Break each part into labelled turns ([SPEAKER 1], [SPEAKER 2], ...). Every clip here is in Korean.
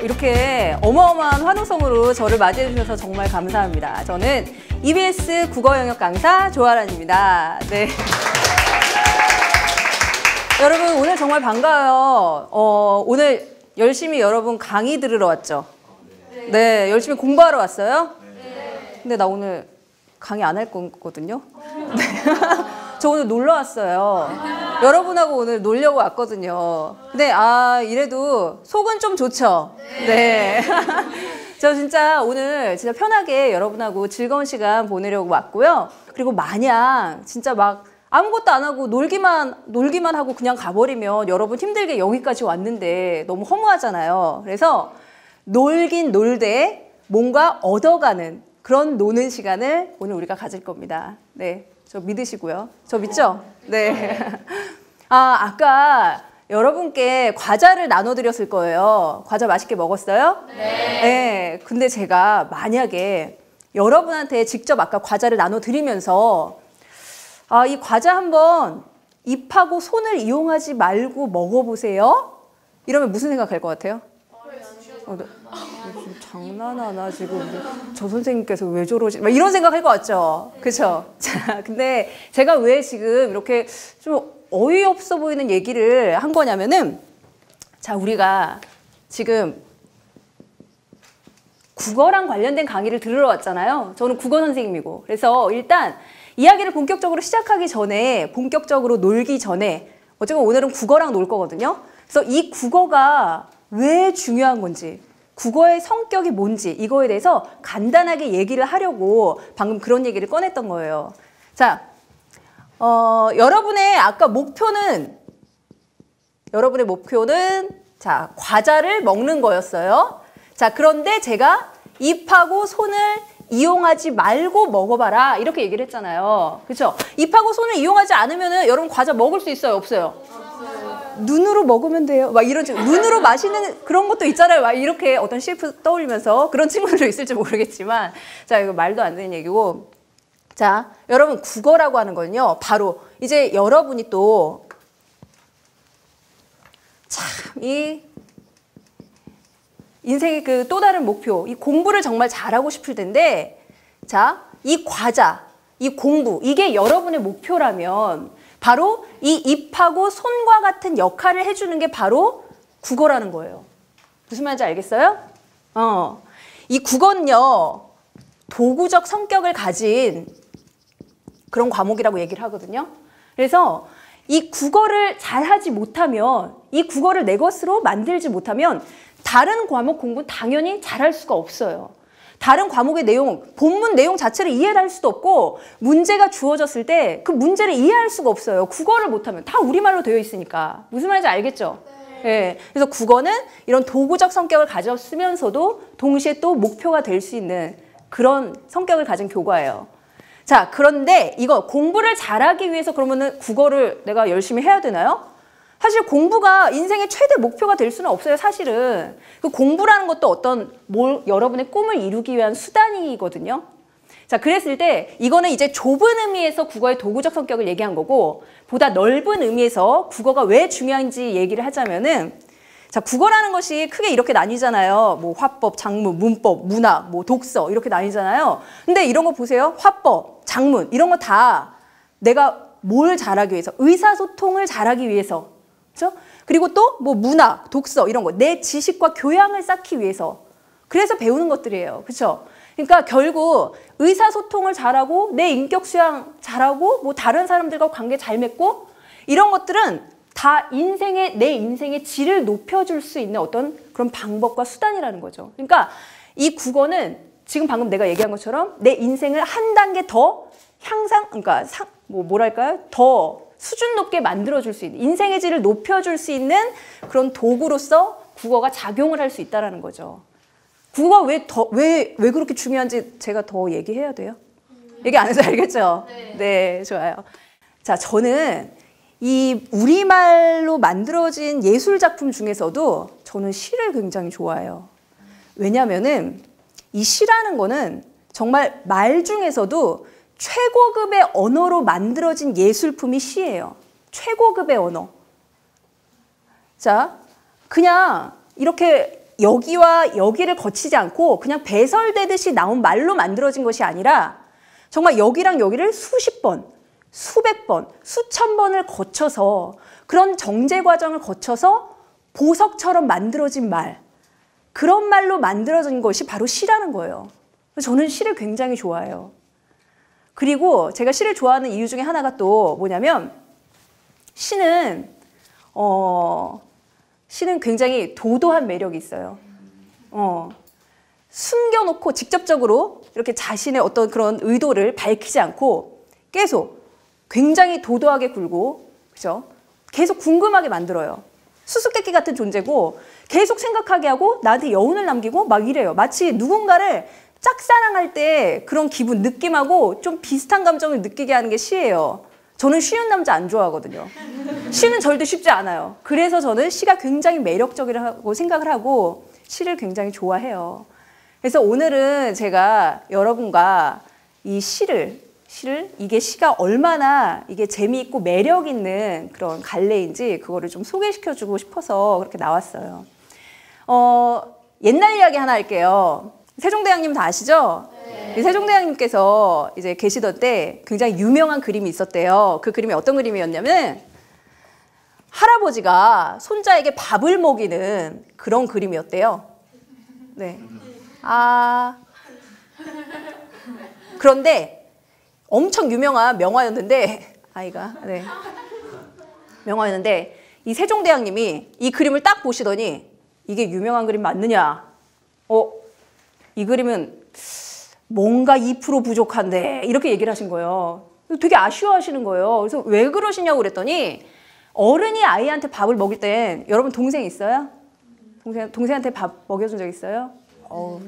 [SPEAKER 1] 이렇게 어마어마한 환호성으로 저를 맞이해 주셔서 정말 감사합니다. 저는 EBS 국어 영역 강사 조아란입니다. 네. 여러분 오늘 정말 반가워요. 오늘 열심히 여러분 강의 들으러 왔죠? 네, 열심히 공부하러 왔어요? 근데 나 오늘 강의 안 할 거거든요. 네. 저 오늘 놀러 왔어요. 여러분하고 오늘 놀려고 왔거든요. 근데 이래도 속은 좀 좋죠? 네. 저 진짜 오늘 진짜 편하게 여러분하고 즐거운 시간 보내려고 왔고요. 그리고 마냥 진짜 막 아무것도 안 하고 놀기만 하고 그냥 가버리면 여러분 힘들게 여기까지 왔는데 너무 허무하잖아요. 그래서 놀긴 놀되 뭔가 얻어가는 그런 노는 시간을 오늘 우리가 가질 겁니다. 네, 저 믿으시고요. 저 믿죠? 네. 아까 여러분께 과자를 나눠드렸을 거예요. 과자 맛있게 먹었어요? 네. 네. 근데 제가 만약에 여러분한테 직접 아까 과자를 나눠드리면서 이 과자 한번 입하고 손을 이용하지 말고 먹어보세요. 이러면 무슨 생각할 것 같아요? 지금 장난하나 지금 저 선생님께서 왜 저러지? 막 이런 생각할 것 같죠? 그렇죠? 자, 근데 제가 왜 지금 이렇게 좀 어이없어 보이는 얘기를 한 거냐면은 자, 우리가 지금 국어랑 관련된 강의를 들으러 왔잖아요. 저는 국어 선생님이고. 그래서 일단 이야기를 본격적으로 시작하기 전에, 본격적으로 놀기 전에 어쨌든 오늘은 국어랑 놀 거거든요. 그래서 이 국어가 왜 중요한 건지, 국어의 성격이 뭔지 이거에 대해서 간단하게 얘기를 하려고 방금 그런 얘기를 꺼냈던 거예요. 자, 여러분의 아까 목표는 자, 과자를 먹는 거였어요. 자, 그런데 제가 입하고 손을 이용하지 말고 먹어봐라 이렇게 얘기를 했잖아요. 그렇죠? 입하고 손을 이용하지 않으면은 여러분 과자 먹을 수 있어요? 없어요? 눈으로 먹으면 돼요. 막 이런 식으로 눈으로 마시는 그런 것도 있잖아요. 막 이렇게 어떤 CF 떠올리면서 그런 친구들도 있을지 모르겠지만 자, 이거 말도 안 되는 얘기고. 자, 여러분 국어라고 하는 건요. 바로 이제 여러분이 또 참 이 인생의 그 또 다른 목표, 이 공부를 정말 잘하고 싶을 텐데 자, 이 과자, 이 공부 이게 여러분의 목표라면 바로 이 입하고 손과 같은 역할을 해주는 게 바로 국어라는 거예요. 무슨 말인지 알겠어요? 이 국어는요, 도구적 성격을 가진 그런 과목이라고 얘기를 하거든요. 그래서 이 국어를 잘하지 못하면, 이 국어를 내 것으로 만들지 못하면 다른 과목 공부는 당연히 잘할 수가 없어요. 다른 과목의 내용, 본문 내용 자체를 이해를 할 수도 없고 문제가 주어졌을 때 그 문제를 이해할 수가 없어요. 국어를 못하면 다 우리말로 되어 있으니까. 무슨 말인지 알겠죠? 네. 그래서 국어는 이런 도구적 성격을 가졌으면서도 동시에 또 목표가 될 수 있는 그런 성격을 가진 교과예요. 자, 그런데 이거 공부를 잘하기 위해서 그러면은 국어를 내가 열심히 해야 되나요? 사실 공부가 인생의 최대 목표가 될 수는 없어요, 사실은. 그 공부라는 것도 여러분의 꿈을 이루기 위한 수단이거든요. 자, 그랬을 때 이거는 이제 좁은 의미에서 국어의 도구적 성격을 얘기한 거고 보다 넓은 의미에서 국어가 왜 중요한지 얘기를 하자면은 자, 국어라는 것이 크게 이렇게 나뉘잖아요. 뭐 화법, 작문, 문법, 문학, 뭐 독서 이렇게 나뉘잖아요. 근데 이런 거 보세요. 화법, 작문 이런 거 다 내가 뭘 잘하기 위해서, 의사소통을 잘하기 위해서. 그렇죠? 그리고 또 뭐 문학, 독서 이런 거 내 지식과 교양을 쌓기 위해서 그래서 배우는 것들이에요. 그렇죠? 그러니까 결국 의사소통을 잘하고 내 인격 수양 잘하고 뭐 다른 사람들과 관계 잘 맺고 이런 것들은 다 내 인생의 질을 높여줄 수 있는 어떤 그런 방법과 수단이라는 거죠. 그러니까 이 국어는 지금 방금 내가 얘기한 것처럼 내 인생을 한 단계 더 그러니까 뭐랄까요? 더 수준 높게 만들어줄 수 있는, 인생의 질을 높여줄 수 있는 그런 도구로서 국어가 작용을 할 수 있다는 거죠. 국어가 왜 그렇게 중요한지 제가 더 얘기해야 돼요? 얘기 안 해서 알겠죠? 네, 좋아요. 자, 저는 이 우리말로 만들어진 예술작품 중에서도 저는 시를 굉장히 좋아해요. 왜냐면은 이 시라는 거는 정말 말 중에서도 최고급의 언어로 만들어진 예술품이 시예요. 최고급의 언어. 자, 그냥 이렇게 여기와 여기를 거치지 않고 그냥 배설되듯이 나온 말로 만들어진 것이 아니라 정말 여기랑 여기를 수십 번, 수백 번, 수천 번을 거쳐서 그런 정제 과정을 거쳐서 보석처럼 만들어진 말, 그런 말로 만들어진 것이 바로 시라는 거예요. 저는 시를 굉장히 좋아해요. 그리고 제가 시를 좋아하는 이유 중에 하나가 또 뭐냐면 시는 굉장히 도도한 매력이 있어요. 숨겨놓고 직접적으로 이렇게 자신의 어떤 그런 의도를 밝히지 않고 계속 굉장히 도도하게 굴고, 그죠? 계속 궁금하게 만들어요. 수수께끼 같은 존재고 계속 생각하게 하고 나한테 여운을 남기고 막 이래요. 마치 누군가를 짝사랑할 때 그런 기분, 느낌하고 좀 비슷한 감정을 느끼게 하는 게 시예요. 저는 쉬운 남자 안 좋아하거든요. 시는 절대 쉽지 않아요. 그래서 저는 시가 굉장히 매력적이라고 생각을 하고 시를 굉장히 좋아해요. 그래서 오늘은 제가 여러분과 이 시를 이게 시가 얼마나 이게 재미있고 매력 있는 그런 갈래인지 그거를 좀 소개시켜주고 싶어서 그렇게 나왔어요. 옛날 이야기 하나 할게요. 세종대왕님 다 아시죠? 네. 세종대왕님께서 이제 계시던 때 굉장히 유명한 그림이 있었대요. 그 그림이 어떤 그림이었냐면 할아버지가 손자에게 밥을 먹이는 그런 그림이었대요. 네. 그런데 엄청 유명한 명화였는데 네. 명화였는데 이 세종대왕님이 이 그림을 딱 보시더니 이게 유명한 그림 맞느냐? 이 그림은 뭔가 2% 부족한데 이렇게 얘기를 하신 거예요. 되게 아쉬워하시는 거예요. 그래서 왜 그러시냐고 그랬더니 어른이 아이한테 밥을 먹일 땐 여러분 동생 있어요? 동생한테 밥 먹여준 적 있어요?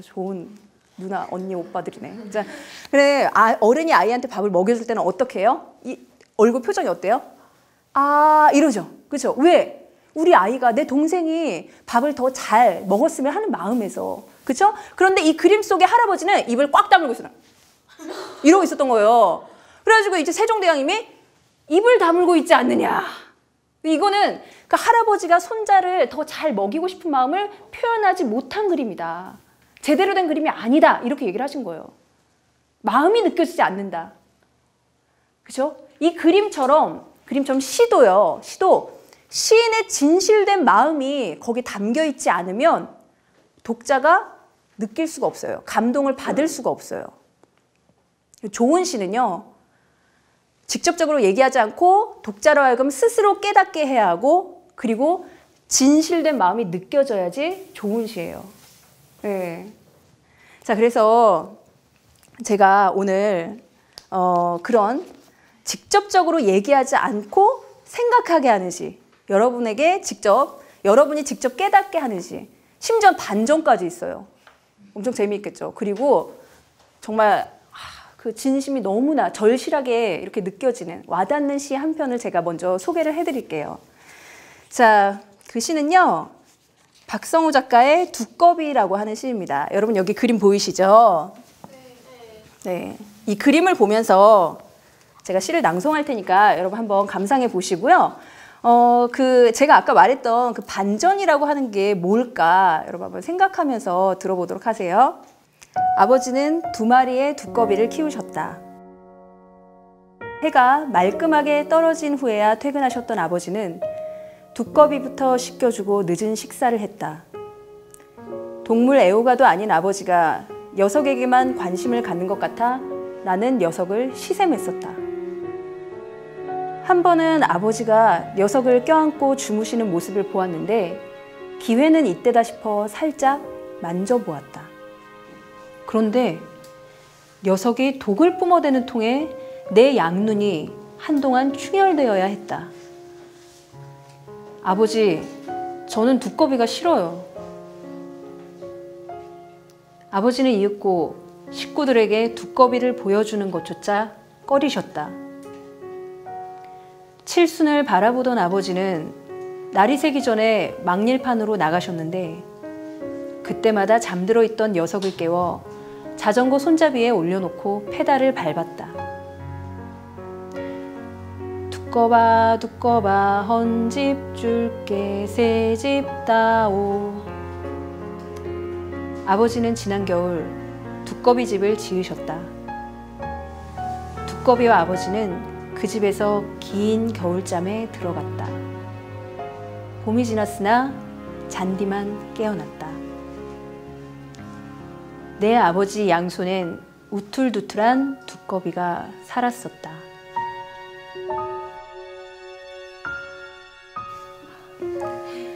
[SPEAKER 1] 좋은 누나, 언니, 오빠들이네. 자, 그래, 어른이 아이한테 밥을 먹여줄 때는 어떻게 해요? 이 얼굴 표정이 어때요? 이러죠. 그렇죠? 왜? 우리 아이가, 내 동생이 밥을 더 잘 먹었으면 하는 마음에서. 그렇죠? 그런데 이 그림 속의 할아버지는 입을 꽉 다물고 있어요. 이러고 있었던 거예요. 그래가지고 이제 세종대왕님이 입을 다물고 있지 않느냐. 이거는 그 할아버지가 손자를 더 잘 먹이고 싶은 마음을 표현하지 못한 그림이다. 제대로 된 그림이 아니다. 이렇게 얘기를 하신 거예요. 마음이 느껴지지 않는다. 그죠? 이 그림처럼 시도요. 시도 시인의 진실된 마음이 거기 담겨 있지 않으면 독자가 느낄 수가 없어요. 감동을 받을 수가 없어요. 좋은 시는요. 직접적으로 얘기하지 않고 독자로 하여금 스스로 깨닫게 해야 하고 그리고 진실된 마음이 느껴져야지 좋은 시예요. 네. 자, 그래서 제가 오늘 그런 직접적으로 얘기하지 않고 생각하게 하는 시, 여러분이 직접 깨닫게 하는 시, 심지어 반전까지 있어요. 엄청 재미있겠죠. 그리고 정말 그 진심이 너무나 절실하게 이렇게 느껴지는 와닿는 시 한 편을 제가 먼저 소개를 해드릴게요. 자, 그 시는요. 박성우 작가의 두꺼비라고 하는 시입니다. 여러분 여기 그림 보이시죠? 네. 이 그림을 보면서 제가 시를 낭송할 테니까 여러분 한번 감상해 보시고요. 제가 아까 말했던 그 반전이라고 하는 게 뭘까 여러분 한번 생각하면서 들어보도록 하세요. 아버지는 2마리의 두꺼비를 키우셨다. 해가 말끔하게 떨어진 후에야 퇴근하셨던 아버지는 두꺼비부터 씻겨주고 늦은 식사를 했다. 동물 애호가도 아닌 아버지가 녀석에게만 관심을 갖는 것 같아 나는 녀석을 시샘했었다. 한 번은 아버지가 녀석을 껴안고 주무시는 모습을 보았는데 기회는 이때다 싶어 살짝 만져보았다. 그런데 녀석이 독을 뿜어대는 통에 내 양눈이 한동안 충혈되어야 했다. 아버지, 저는 두꺼비가 싫어요. 아버지는 이윽고 식구들에게 두꺼비를 보여주는 것조차 꺼리셨다. 칠순을 바라보던 아버지는 날이 새기 전에 막릴판으로 나가셨는데 그때마다 잠들어 있던 녀석을 깨워 자전거 손잡이에 올려놓고 페달을 밟았다. 두꺼봐 두꺼봐 헌집 줄게 새집 다오. 아버지는 지난 겨울 두꺼비 집을 지으셨다. 두꺼비와 아버지는 그 집에서 긴 겨울잠에 들어갔다. 봄이 지났으나 잔디만 깨어났다. 내 아버지 양손엔 우툴두툴한 두꺼비가 살았었다.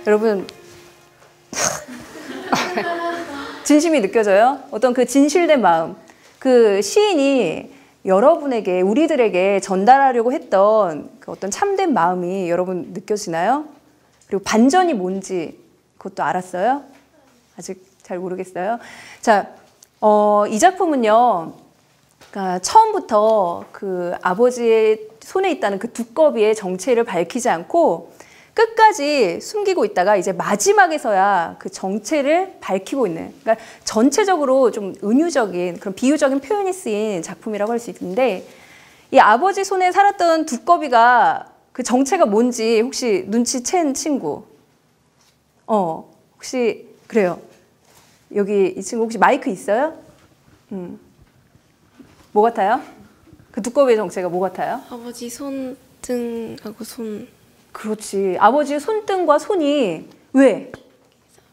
[SPEAKER 1] 여러분, 진심이 느껴져요? 어떤 그 진실된 마음. 그 시인이 여러분에게, 우리들에게 전달하려고 했던 그 어떤 참된 마음이 여러분 느껴지나요? 그리고 반전이 뭔지 그것도 알았어요? 아직 잘 모르겠어요. 자, 이 작품은요, 그러니까 처음부터 그 아버지의 손에 있다는 그 두꺼비의 정체를 밝히지 않고 끝까지 숨기고 있다가 이제 마지막에서야 그 정체를 밝히고 있는, 그러니까 전체적으로 좀 은유적인 그런 비유적인 표현이 쓰인 작품이라고 할 수 있는데, 이 아버지 손에 살았던 두꺼비가 그 정체가 뭔지 혹시 눈치챈 친구? 혹시 그래요? 여기 이 친구 혹시 마이크 있어요? 뭐 같아요? 그 두꺼비의 정체가 뭐 같아요?
[SPEAKER 2] 아버지 손등하고 손.
[SPEAKER 1] 그렇지. 아버지의 손등과 손이 왜?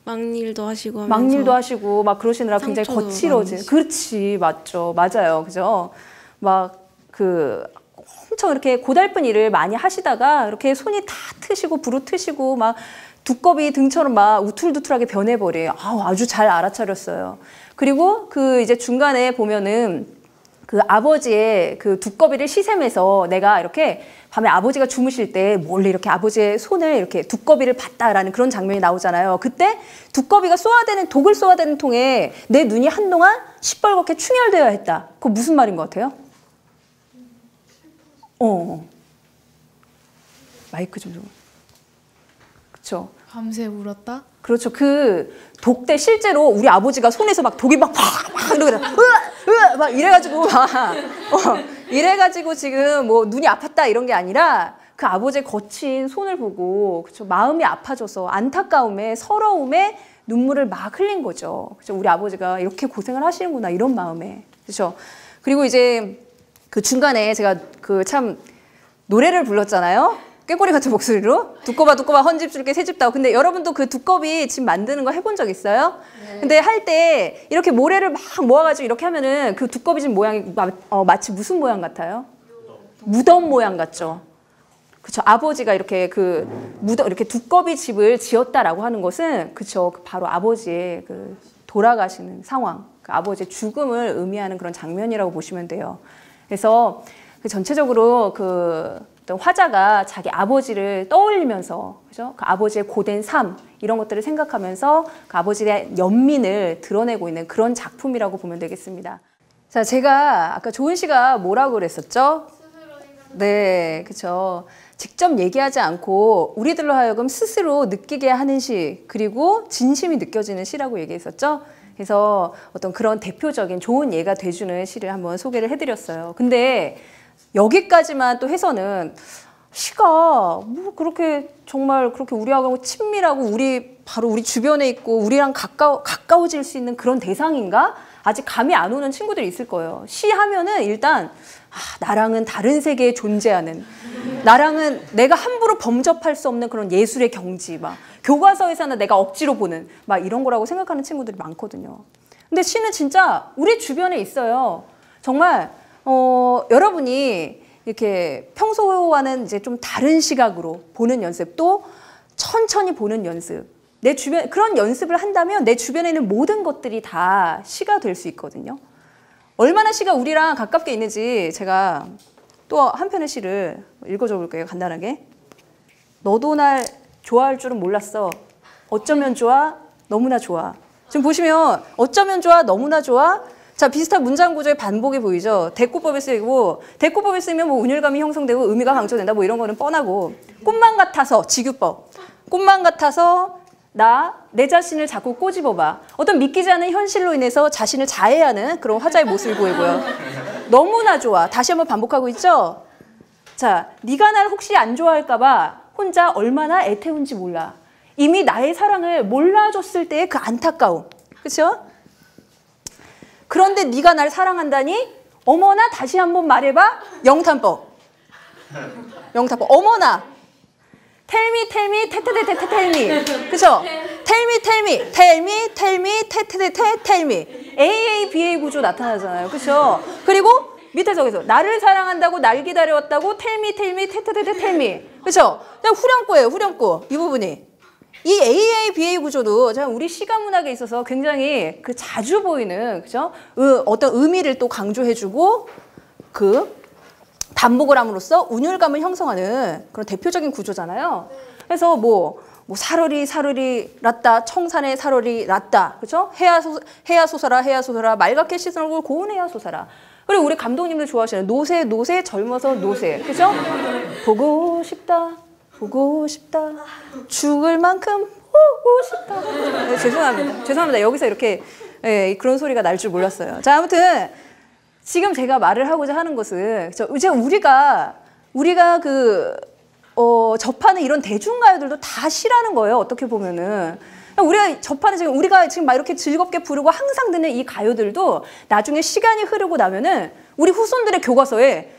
[SPEAKER 2] 막일도 하시고 하면서
[SPEAKER 1] 막일도 하시고 막 그러시느라 굉장히 거칠어진. 그렇지, 맞죠, 맞아요, 그죠? 막 그 엄청 이렇게 고달픈 일을 많이 하시다가 이렇게 손이 다 트시고 부르트시고 막 두꺼비 등처럼 막 우툴두툴하게 변해버려요. 아주 잘 알아차렸어요. 그리고 그 이제 중간에 보면은 그 아버지의 그 두꺼비를 시샘해서 내가 이렇게 밤에 아버지가 주무실 때 몰래 이렇게 아버지의 손을 이렇게 두꺼비를 봤다라는 그런 장면이 나오잖아요. 그때 두꺼비가 독을 쏘아대는 통에 내 눈이 한동안 시뻘겋게 충혈되어야 했다. 그거 무슨 말인 것 같아요? 마이크 좀. 그렇죠.
[SPEAKER 3] 밤새 울었다?
[SPEAKER 1] 그렇죠. 그 독때 실제로 우리 아버지가 손에서 막 독이 막 이러고 막 이래가지고 이래가지고 지금 뭐 눈이 아팠다 이런 게 아니라 그 아버지의 거친 손을 보고 그렇죠. 마음이 아파져서 안타까움에 서러움에 눈물을 막 흘린 거죠. 그렇죠. 우리 아버지가 이렇게 고생을 하시는구나 이런 마음에. 그렇죠. 그리고 이제 그 중간에 제가 그 참 노래를 불렀잖아요. 꾀꼬리 같은 목소리로 두꺼봐 헌집 줄게 새집 따오. 근데 여러분도 그 두꺼비 집 만드는 거 해본 적 있어요? 네. 근데 할 때 이렇게 모래를 막 모아가지고 이렇게 하면은 그 두꺼비 집 모양이 마치 무슨 모양 같아요? 무덤 모양 같죠? 그쵸. 아버지가 이렇게 그 무덤, 이렇게 두꺼비 집을 지었다라고 하는 것은 그쵸. 바로 아버지의 그 돌아가시는 상황, 그 아버지의 죽음을 의미하는 그런 장면이라고 보시면 돼요. 그래서 그 전체적으로 그 어떤 화자가 자기 아버지를 떠올리면서 그죠? 그 아버지의 고된 삶 이런 것들을 생각하면서 그 아버지의 연민을 드러내고 있는 그런 작품이라고 보면 되겠습니다. 자, 제가 아까 조은 씨가 뭐라고 그랬었죠? 네, 그렇죠. 직접 얘기하지 않고 우리들로 하여금 스스로 느끼게 하는 시, 그리고 진심이 느껴지는 시라고 얘기했었죠. 그래서 어떤 그런 대표적인 좋은 예가 돼주는 시를 한번 소개를 해드렸어요. 근데 여기까지만 또 해서는 시가 뭐 그렇게 정말 그렇게 우리하고 친밀하고 바로 우리 주변에 있고 우리랑 가까워질 수 있는 그런 대상인가? 아직 감이 안 오는 친구들이 있을 거예요. 시 하면은 일단 나랑은 다른 세계에 존재하는, 나랑은 내가 함부로 범접할 수 없는 그런 예술의 경지, 막 교과서에서는 내가 억지로 보는 막 이런 거라고 생각하는 친구들이 많거든요. 근데 시는 진짜 우리 주변에 있어요. 정말 여러분이 이렇게 평소와는 이제 좀 다른 시각으로 보는 연습, 또 천천히 보는 연습, 내 주변 그런 연습을 한다면 내 주변에 있는 모든 것들이 다 시가 될 수 있거든요. 얼마나 시가 우리랑 가깝게 있는지 제가 또 한 편의 시를 읽어줘 볼게요. 간단하게. 너도 날 좋아할 줄은 몰랐어. 어쩌면 좋아, 너무나 좋아. 지금 보시면 어쩌면 좋아, 너무나 좋아. 자, 비슷한 문장 구조의 반복이 보이죠. 대꾸법에 쓰이고, 대꾸법에 쓰면 뭐 운율감이 형성되고 의미가 강조된다 뭐 이런 거는 뻔하고, 꽃만 같아서 직유법. 꽃만 같아서 내 자신을 자꾸 꼬집어봐. 어떤 믿기지 않은 현실로 인해서 자신을 자해하는 그런 화자의 모습을 보이고요. 너무나 좋아. 다시 한번 반복하고 있죠. 자, 네가 날 혹시 안 좋아할까 봐 혼자 얼마나 애태운지 몰라. 이미 나의 사랑을 몰라줬을 때의 그 안타까움. 그렇죠? 그런데 네가 날 사랑한다니? 어머나 다시 한번 말해봐. 영탄법. 영탄법. 어머나. 텔미 테테테테 텔미. 그죠? 텔미 테테테테 텔미. AABA 구조 나타나잖아요. 그죠? 그리고 밑에 저기서 나를 사랑한다고 날 기다려왔다고 텔미 테테테테 텔미. 그죠? 그냥 후렴구예요. 후렴구. 이 부분이. 이 AABA 구조도 우리 시가 문학에 있어서 굉장히 그 자주 보이는 그죠? 어떤 의미를 또 강조해주고 그 반복을 함으로써 운율감을 형성하는 그런 대표적인 구조잖아요. 그래서 뭐 사러리 랐다 청산의 사러리 랐다 그죠? 해야 솟아라 맑게 씻은 얼굴 고운 해야 솟아라. 그리고 우리 감독님들 좋아하시는 노새 젊어서 노새 그죠? 보고 싶다 죽을 만큼 보고 싶다. 네, 죄송합니다. 여기서 이렇게 그런 소리가 날 줄 몰랐어요. 자, 아무튼 지금 제가 말을 하고자 하는 것은 이제 우리가 접하는 이런 대중가요들도 다 시라는 거예요. 어떻게 보면은 우리가 지금 막 이렇게 즐겁게 부르고 항상 듣는 이 가요들도 나중에 시간이 흐르고 나면은 우리 후손들의 교과서에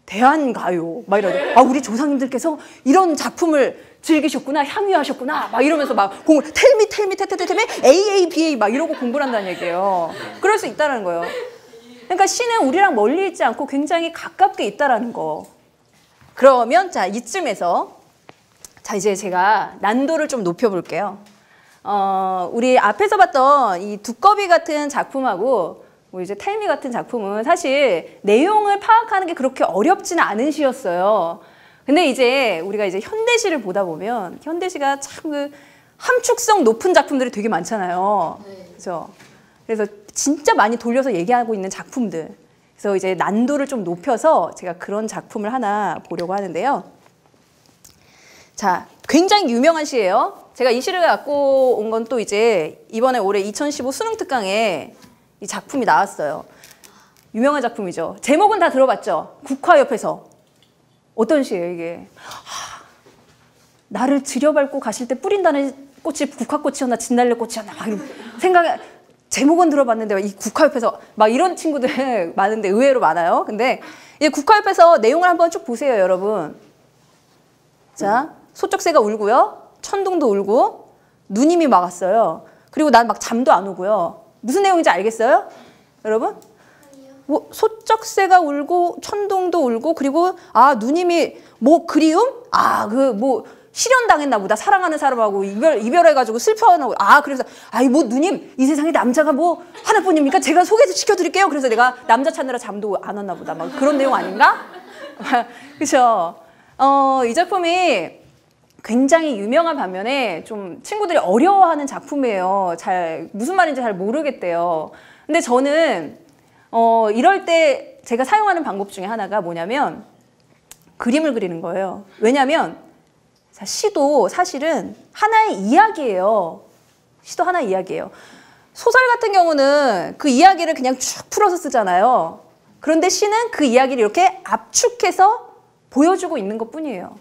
[SPEAKER 1] 대한가요 막 이러고 우리 조상님들께서 이런 작품을 즐기셨구나 향유하셨구나 막 이러면서 막 텔미 테테테텔미 AABA 막 이러고 공부를 한다는 얘기예요. 그럴 수 있다는 거예요. 그러니까 시는 우리랑 멀리 있지 않고 굉장히 가깝게 있다라는 거. 그러면 자 이쯤에서 자 이제 제가 난도를 좀 높여볼게요. 우리 앞에서 봤던 이 두꺼비 같은 작품하고 뭐 이제 텔미 같은 작품은 사실 내용을 파악하는 게 그렇게 어렵지는 않은 시였어요. 근데 이제 우리가 이제 현대시를 보다 보면 현대시가 참 그 함축성 높은 작품들이 되게 많잖아요. 그죠? 그래서 진짜 많이 돌려서 얘기하고 있는 작품들. 그래서 이제 난도를 좀 높여서 제가 그런 작품을 하나 보려고 하는데요. 자, 굉장히 유명한 시예요. 제가 이 시를 갖고 온 건 또 이제 이번에 올해 2015 수능 특강에 이 작품이 나왔어요. 유명한 작품이죠. 제목은 다 들어봤죠? 국화 옆에서. 어떤 시예요, 이게? 나를 들여밟고 가실 때 뿌린다는 꽃이 국화꽃이었나 진달래꽃이었나 막 이런 제목은 들어봤는데 이 국화옆에서 막 이런 친구들 많은데 의외로 많아요. 근데 이 국화옆에서 내용을 한번 쭉 보세요, 여러분. 자, 소쩍새가 울고요. 천둥도 울고 누님이 막았어요. 그리고 난 막 잠도 안 오고요. 무슨 내용인지 알겠어요? 여러분? 뭐 소쩍새가 울고 천둥도 울고 그리고 누님이 뭐 그리움? 그 뭐 실연당했나 보다. 사랑하는 사람하고 이별해가지고 슬퍼하고 그래서 뭐 누님 이 세상에 남자가 뭐 하나뿐입니까? 제가 소개시켜 드릴게요. 그래서 내가 남자 찾느라 잠도 안 왔나 보다. 막 그런 내용 아닌가? 그렇죠? 이 작품이 굉장히 유명한 반면에 좀 친구들이 어려워하는 작품이에요. 무슨 말인지 잘 모르겠대요. 근데 저는 이럴 때 제가 사용하는 방법 중에 하나가 뭐냐면 그림을 그리는 거예요. 왜냐면 시도 사실은 하나의 이야기예요. 시도 하나의 이야기예요. 소설 같은 경우는 그 이야기를 그냥 쭉 풀어서 쓰잖아요. 그런데 시는 그 이야기를 이렇게 압축해서 보여주고 있는 것뿐이에요.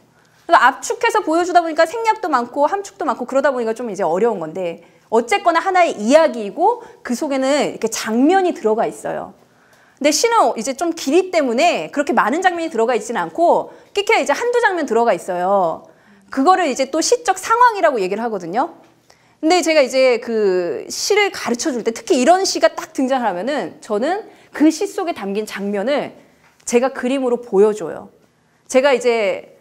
[SPEAKER 1] 그러니까 압축해서 보여주다 보니까 생략도 많고 함축도 많고 그러다 보니까 좀 이제 어려운 건데 어쨌거나 하나의 이야기이고 그 속에는 이렇게 장면이 들어가 있어요. 근데 시는 이제 좀 길이 때문에 그렇게 많은 장면이 들어가 있지는 않고 끼케 이제 한두 장면 들어가 있어요. 그거를 이제 또 시적 상황이라고 얘기를 하거든요. 근데 제가 이제 그 시를 가르쳐 줄 때 특히 이런 시가 딱 등장을 하면은 저는 그 시 속에 담긴 장면을 제가 그림으로 보여줘요. 제가 이제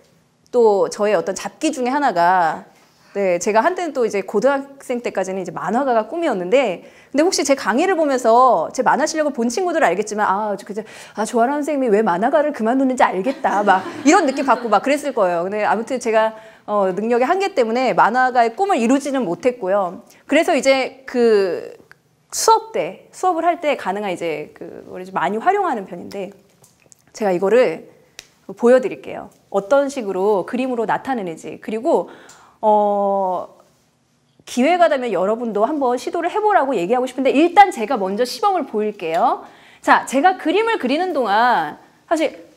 [SPEAKER 1] 또 저의 어떤 잡기 중에 하나가 제가 한때는 또 이제 고등학생 때까지는 이제 만화가가 꿈이었는데 근데 혹시 제 강의를 보면서 제 만화 실력을 본 친구들은 알겠지만 조아람 선생님이 왜 만화가를 그만두는지 알겠다 막 이런 느낌 받고 막 그랬을 거예요. 근데 아무튼 제가 능력의 한계 때문에 만화가의 꿈을 이루지는 못했고요. 그래서 이제 그 수업을 할 때 가능한 이제 그걸 많이 활용하는 편인데 제가 이거를 보여드릴게요. 어떤 식으로 그림으로 나타내는지. 그리고 기회가 되면 여러분도 한번 시도를 해보라고 얘기하고 싶은데 일단 제가 먼저 시범을 보일게요. 자, 제가 그림을 그리는 동안 사실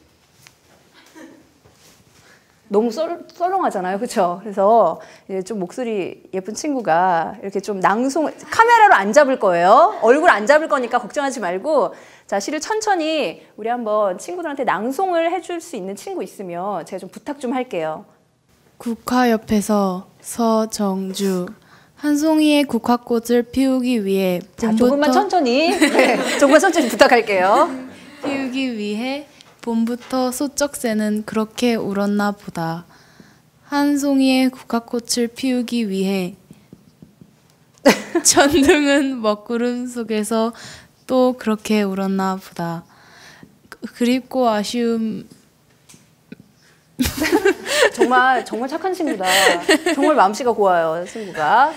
[SPEAKER 1] 너무 썰렁하잖아요. 그렇죠? 그래서 이제 좀 목소리 예쁜 친구가 이렇게 좀 낭송, 카메라로 안 잡을 거예요. 얼굴 안 잡을 거니까 걱정하지 말고 자, 시를 천천히 우리 한번 친구들한테 낭송을 해줄 수 있는 친구 있으면 제가 좀 부탁 좀 할게요.
[SPEAKER 3] 국화 옆에서 서정주 한 송이의 국화꽃을 피우기 위해
[SPEAKER 1] 자, 조금만 천천히 네, 조금만 천천히 부탁할게요.
[SPEAKER 3] 피우기 위해 봄부터 소쩍새는 그렇게 울었나 보다. 한 송이의 국화꽃을 피우기 위해 천둥은 먹구름 속에서 또 그렇게 울었나 보다. 그립고 아쉬움.
[SPEAKER 1] 정말 착한 친구다. 정말 마음씨가 고와요, 친구가.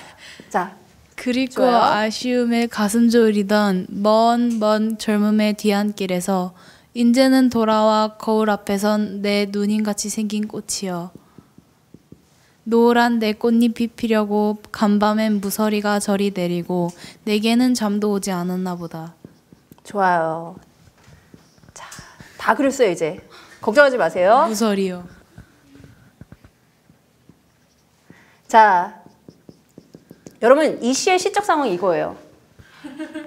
[SPEAKER 1] 자,
[SPEAKER 3] 그립고
[SPEAKER 1] 좋아요.
[SPEAKER 3] 아쉬움에 가슴 졸이던 먼 젊음의 뒤안길에서 이제는 돌아와 거울 앞에선 내 누님같이 생긴 꽃이여. 노란 내 꽃잎이 피려고 간밤엔 무서리가 저리 내리고 내게는 잠도 오지 않았나 보다.
[SPEAKER 1] 좋아요. 자, 다 그렸어요, 이제. 걱정하지 마세요.
[SPEAKER 3] 무서리요.
[SPEAKER 1] 자, 여러분 이 시의 시적 상황이 이거예요.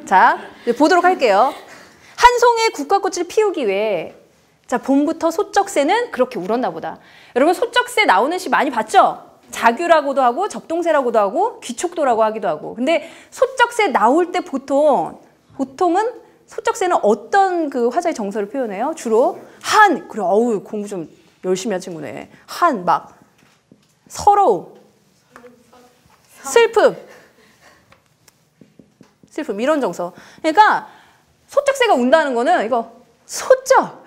[SPEAKER 1] 자, 이제 보도록 할게요. 한 송이의 국화꽃을 피우기 위해 자, 봄부터 소쩍새는 그렇게 울었나 보다. 여러분 소쩍새 나오는 시 많이 봤죠? 자규라고도 하고 접동새라고도 하고 귀촉도라고 하기도 하고. 근데 소쩍새 나올 때 보통은 소쩍새는 어떤 그 화자의 정서를 표현해요? 주로 한, 그래, 어우 공부 좀 열심히 한 친구네. 한, 막 서러움, 슬픔 이런 정서. 그러니까 소쩍새가 운다는 거는 이거 소쩍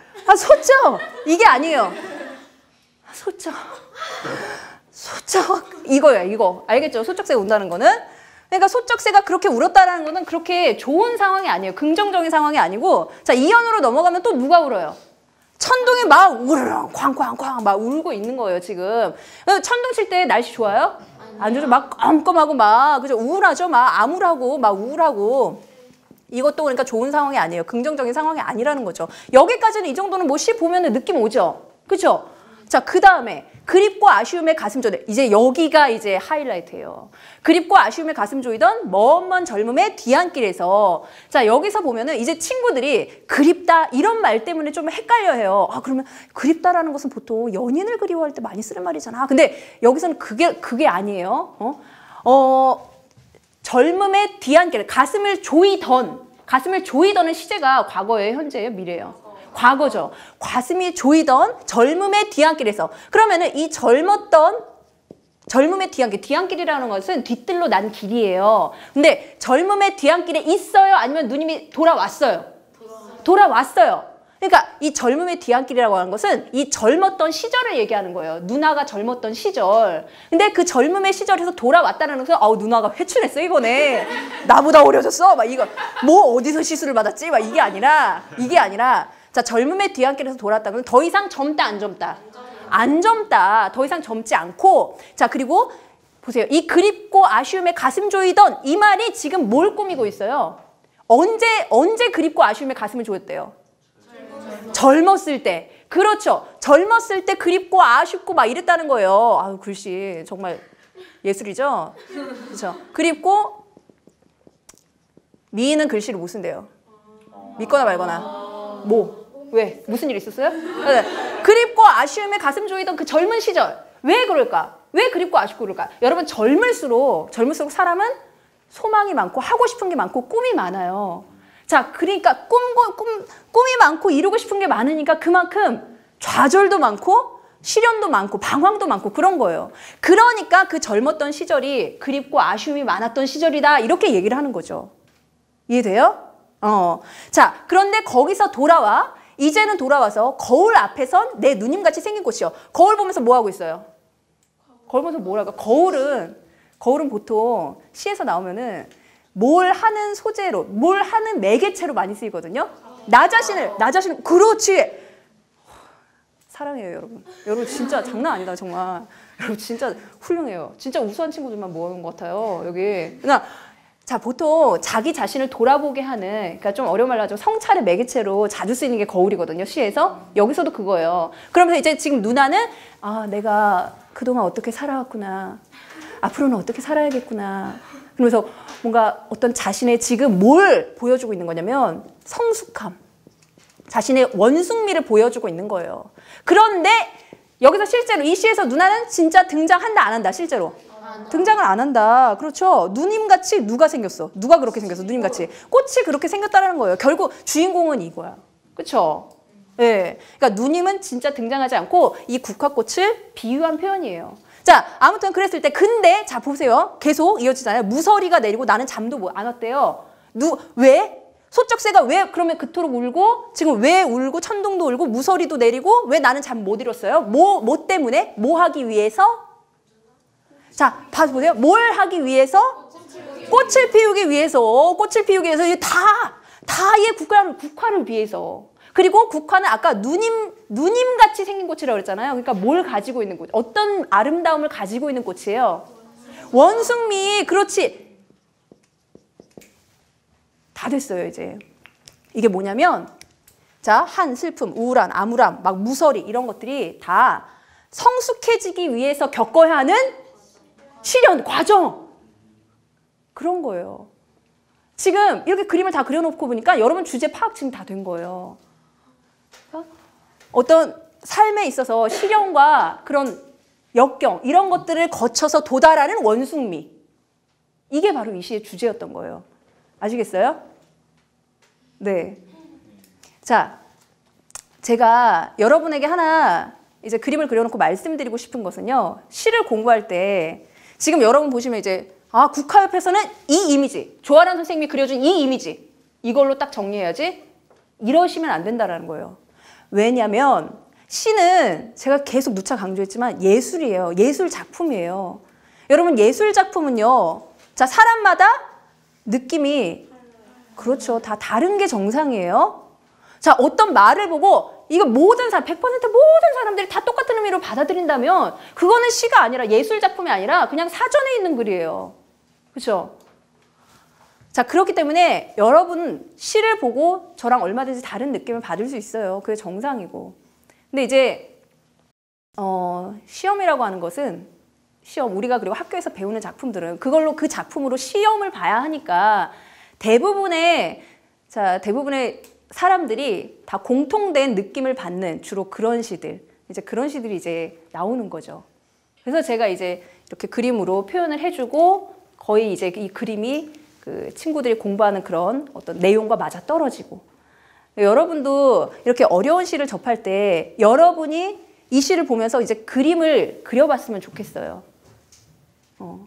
[SPEAKER 1] 이게 아니에요. 소쩍 이거예요. 이거 알겠죠? 소쩍새가 운다는 거는. 그러니까 소쩍새가 그렇게 울었다라는 거는 그렇게 좋은 상황이 아니에요. 긍정적인 상황이 아니고. 자, 이연으로 넘어가면 또 누가 울어요? 천둥이 막 우르릉 쾅쾅쾅 막 울고 있는 거예요, 지금. 천둥 칠 때 날씨 좋아요? 안 좋죠? 막 껌껌하고 막, 그죠? 우울하죠? 막 암울하고 막 우울하고. 이것도 그러니까 좋은 상황이 아니에요. 긍정적인 상황이 아니라는 거죠. 여기까지는 이 정도는 뭐 시 보면은 느낌 오죠? 그죠? 자, 그 다음에 그립고 아쉬움에 가슴 조이던, 이제 여기가 이제 하이라이트예요. 그립고 아쉬움에 가슴 조이던 먼 젊음의 뒤안길에서. 자, 여기서 보면은 이제 친구들이 그립다 이런 말 때문에 좀 헷갈려 해요. 아, 그러면 그립다라는 것은 보통 연인을 그리워할 때 많이 쓰는 말이잖아. 근데 여기서는 그게 아니에요. 젊음의 뒤안길, 가슴을 조이던은 시제가 과거예요, 현재예요, 미래예요? 과거죠. 가슴이 조이던 젊음의 뒤안길에서. 그러면은 이 젊음의 뒤안길이라는 것은 뒤뜰로 난 길이에요. 근데 젊음의 뒤안길에 있어요? 아니면 누님이 돌아왔어요? 돌아왔어요. 그러니까 이 젊음의 뒤안길이라고 하는 것은 이 젊었던 시절을 얘기하는 거예요. 누나가 젊었던 시절. 근데 그 젊음의 시절에서 돌아왔다는 것은 누나가 회춘했어 이거네. 나보다 어려졌어. 막 이거 뭐 어디서 시술을 받았지? 막 이게 아니라 자, 젊음의 뒤안길에서 돌아왔다면 더 이상 젊다 안 젊다? 안 젊다. 더 이상 젊지 않고. 자, 그리고 보세요. 이 그립고 아쉬움에 가슴 조이던 이 말이 지금 뭘 꾸미고 있어요? 언제 그립고 아쉬움에 가슴을 조였대요? 젊었을 때. 그렇죠. 젊었을 때 그립고 아쉽고 막 이랬다는 거예요. 아유, 글씨 정말 예술이죠? 그렇죠. 그립고 미인은 글씨를 못 쓴대요. 믿거나 말거나. 왜? 무슨 일 있었어요? 네. 그립고 아쉬움에 가슴 조이던 그 젊은 시절. 왜 그럴까? 왜 그립고 아쉽고 그럴까? 여러분 젊을수록 사람은 소망이 많고 하고 싶은 게 많고 꿈이 많아요. 자, 그러니까 꿈이 많고 이루고 싶은 게 많으니까 그만큼 좌절도 많고 시련도 많고 방황도 많고 그런 거예요. 그러니까 그 젊었던 시절이 그립고 아쉬움이 많았던 시절이다 이렇게 얘기를 하는 거죠. 이해돼요? 자, 그런데 거기서 이제는 돌아와서 거울 앞에선 내 누님같이 생긴 꽃이요. 거울 보면서 뭐 하고 있어요? 거울 보면서 뭐랄까? 거울은 보통 시에서 나오면은 뭘 하는 소재로, 뭘 하는 매개체로 많이 쓰이거든요. 나 자신을, 그렇지. 사랑해요, 여러분. 여러분 진짜 장난 아니다, 정말. 여러분 진짜 훌륭해요. 진짜 우수한 친구들만 모은 것 같아요, 여기. 그러니까 자, 보통 자기 자신을 돌아보게 하는, 그러니까 좀 어려운 말로 하자면 성찰의 매개체로 자주 쓰이는 게 거울이거든요, 시에서. 여기서도 그거예요. 그러면서 이제 지금 누나는, 아, 내가 그동안 어떻게 살아왔구나. 앞으로는 어떻게 살아야겠구나. 그러면서 뭔가 어떤 자신의 지금 뭘 보여주고 있는 거냐면 성숙함. 자신의 원숭미를 보여주고 있는 거예요. 그런데 여기서 실제로 이 시에서 누나는 진짜 등장한다, 안 한다, 실제로? 등장을 안 한다. 그렇죠. 누님같이 누가 생겼어? 누가 그렇게 생겼어? 누님같이. 꽃이 그렇게 생겼다는 거예요. 결국 주인공은 이거야. 그렇죠? 예. 그러니까 누님은 진짜 등장하지 않고 이 국화꽃을 비유한 표현이에요. 자, 아무튼 그랬을 때 근데 자 보세요. 계속 이어지잖아요. 무서리가 내리고 나는 잠도 안 왔대요. 왜? 소쩍새가 왜 그러면 그토록 울고 지금 왜 울고 천둥도 울고 무서리도 내리고 왜 나는 잠 못 이뤘어요? 뭐 때문에? 뭐 하기 위해서? 자, 보세요. 뭘 하기 위해서? 꽃을 피우기 위해서. 꽃을 피우기 위해서. 다의 국화를 위해서. 그리고 국화는 아까 누님같이 생긴 꽃이라고 그랬잖아요. 그러니까 뭘 가지고 있는 꽃? 어떤 아름다움을 가지고 있는 꽃이에요? 원숭미. 그렇지. 다 됐어요, 이제. 이게 뭐냐면 자, 슬픔, 우울한, 암울함, 막 무서리 이런 것들이 다 성숙해지기 위해서 겪어야 하는 시련, 과정. 그런 거예요. 지금 이렇게 그림을 다 그려놓고 보니까 여러분 주제 파악 지금 다 된 거예요. 어떤 삶에 있어서 시련과 그런 역경 이런 것들을 거쳐서 도달하는 원숭미. 이게 바로 이 시의 주제였던 거예요. 아시겠어요? 네. 자, 제가 여러분에게 하나 이제 그림을 그려놓고 말씀드리고 싶은 것은요. 시를 공부할 때 지금 여러분 보시면 이제 국화옆에서는 이 이미지, 조아람 선생님이 그려준 이 이미지 이걸로 딱 정리해야지 이러시면 안 된다는 거예요. 왜냐하면 시는 제가 계속 누차 강조했지만 예술이에요. 예술 작품이에요. 여러분 예술 작품은요. 자, 사람마다 느낌이 그렇죠. 다 다른 게 정상이에요. 자, 어떤 말을 보고 이거 모든 사람, 100% 모든 사람들이 다 똑같은 의미로 받아들인다면 그거는 시가 아니라 예술 작품이 아니라 그냥 사전에 있는 글이에요. 그렇죠? 자, 그렇기 때문에 여러분 시를 보고 저랑 얼마든지 다른 느낌을 받을 수 있어요. 그게 정상이고. 근데 이제 시험이라고 하는 것은 시험, 우리가 그리고 학교에서 배우는 작품들은 그걸로 그 작품으로 시험을 봐야 하니까 대부분의 사람들이 다 공통된 느낌을 받는 주로 그런 시들, 이제 그런 시들이 이제 나오는 거죠. 그래서 제가 이제 이렇게 그림으로 표현을 해주고 거의 이제 이 그림이 그 친구들이 공부하는 그런 어떤 내용과 맞아 떨어지고 여러분도 이렇게 어려운 시를 접할 때 여러분이 이 시를 보면서 이제 그림을 그려봤으면 좋겠어요.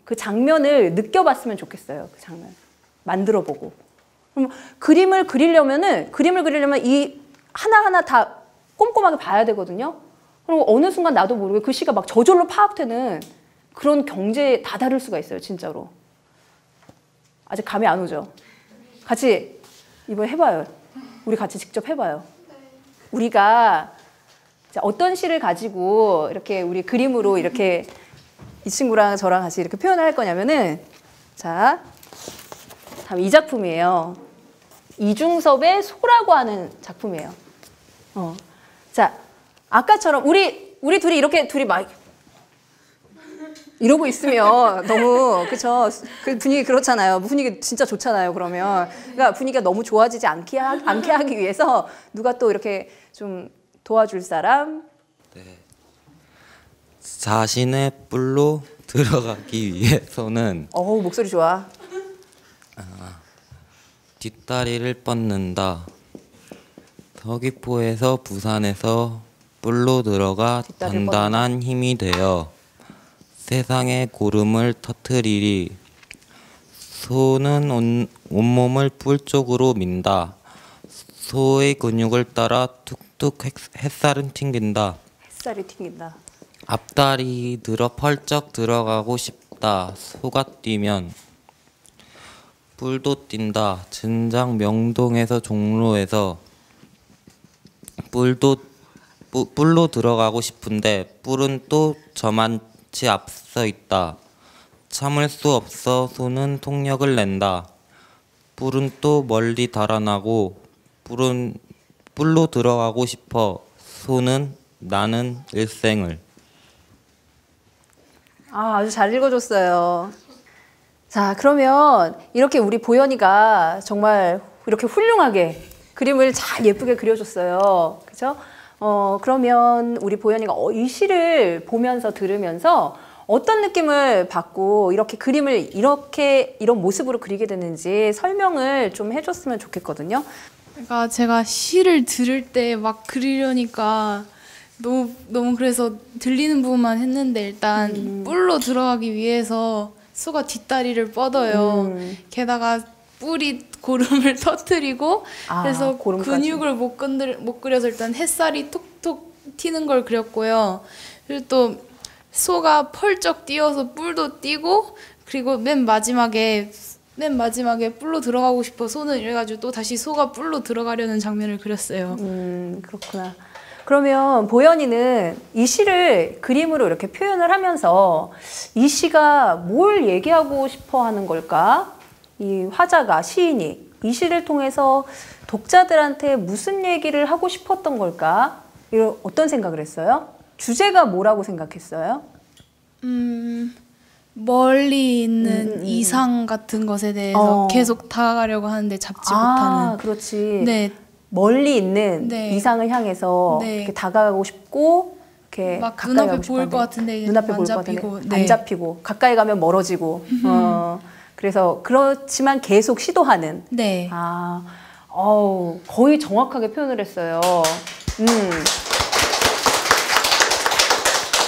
[SPEAKER 1] 그 장면을 느껴봤으면 좋겠어요. 그 장면 만들어보고. 그럼 그림을 그리려면 이 하나하나 다 꼼꼼하게 봐야 되거든요. 그리고 어느 순간 나도 모르게 그 시가 막 저절로 파악되는 그런 경지에 다다를 수가 있어요. 진짜로. 아직 감이 안 오죠? 같이 이번에 해봐요. 우리 같이 직접 해봐요. 우리가 어떤 시를 가지고 이렇게 우리 그림으로 이렇게 이 친구랑 저랑 같이 이렇게 표현을 할 거냐면은 자, 다음 이 작품이에요. 이중섭의 소라고 하는 작품이에요. 자, 아까처럼 우리 둘이 이렇게 둘이 막 이러고 있으면 너무 그쵸? 그 분위기 그렇잖아요. 분위기 진짜 좋잖아요. 그러면 그러니까 분위기가 너무 좋아지지 않게 하기 위해서 누가 또 이렇게 좀 도와줄 사람?
[SPEAKER 4] 네. 자신의 뿔로 들어가기 위해서는
[SPEAKER 1] 어우 목소리 좋아.
[SPEAKER 4] 뒷다리를 뻗는다. 서귀포에서 부산에서 뿔로 들어가 단단한 힘이 되어 세상의 고름을 터뜨리리. 소는 온몸을 뿔 쪽으로 민다. 소의 근육을 따라 툭툭 햇살은 튕긴다.
[SPEAKER 1] 햇살이 튕긴다.
[SPEAKER 4] 앞다리 들어 펄쩍 들어가고 싶다. 소가 뛰면 뿔도 뛴다. 진작 명동에서 종로에서 뿔로 들어가고 싶은데 뿔은 또 저만치 앞서 있다. 참을 수 없어 소는 속력을 낸다. 뿔은 또 멀리 달아나고 뿔로 들어가고 싶어 소는 나는 일생을.
[SPEAKER 1] 아주 잘 읽어줬어요. 자, 그러면 이렇게 우리 보연이가 정말 이렇게 훌륭하게 그림을 잘 예쁘게 그려줬어요. 그죠? 그러면 우리 보연이가 이 시를 보면서 들으면서 어떤 느낌을 받고 이렇게 그림을 이런 모습으로 그리게 됐는지 설명을 좀 해줬으면 좋겠거든요.
[SPEAKER 3] 그러니까 제가 시를 들을 때 막 그리려니까 너무 그래서 들리는 부분만 했는데 일단 뿔로 들어가기 위해서 소가 뒷다리를 뻗어요. 게다가 뿔이 고름을 터뜨리고 그래서
[SPEAKER 1] 고름까지.
[SPEAKER 3] 근육을 못 그려서 일단 햇살이 톡톡 튀는 걸 그렸고요. 그리고 또 소가 펄쩍 뛰어서 뿔도 뛰고 그리고 맨 마지막에 뿔로 들어가고 싶어 소는 이래가지고 또 다시 소가 뿔로 들어가려는 장면을 그렸어요.
[SPEAKER 1] 그렇구나. 그러면 보연이는 이 시를 그림으로 이렇게 표현을 하면서 이 시가 뭘 얘기하고 싶어 하는 걸까? 이 화자가, 시인이 이 시를 통해서 독자들한테 무슨 얘기를 하고 싶었던 걸까? 이런 어떤 생각을 했어요? 주제가 뭐라고 생각했어요?
[SPEAKER 3] 멀리 있는 이상 같은 것에 대해서 계속 다가가려고 하는데 잡지 못하는.
[SPEAKER 1] 그렇지.
[SPEAKER 3] 네.
[SPEAKER 1] 멀리 있는
[SPEAKER 3] 네.
[SPEAKER 1] 이상을 향해서
[SPEAKER 3] 네.
[SPEAKER 1] 이렇게 다가가고 싶고 이렇게
[SPEAKER 3] 막
[SPEAKER 1] 가까이
[SPEAKER 3] 눈앞에
[SPEAKER 1] 가고
[SPEAKER 3] 보일
[SPEAKER 1] 싶은데
[SPEAKER 3] 것 같은데
[SPEAKER 1] 눈앞에
[SPEAKER 3] 안
[SPEAKER 1] 보일 것
[SPEAKER 3] 잡히고.
[SPEAKER 1] 같은데
[SPEAKER 3] 네.
[SPEAKER 1] 안 잡히고 가까이 가면 멀어지고 그래서 그렇지만 계속 시도하는
[SPEAKER 3] 네.
[SPEAKER 1] 거의 정확하게 표현을 했어요.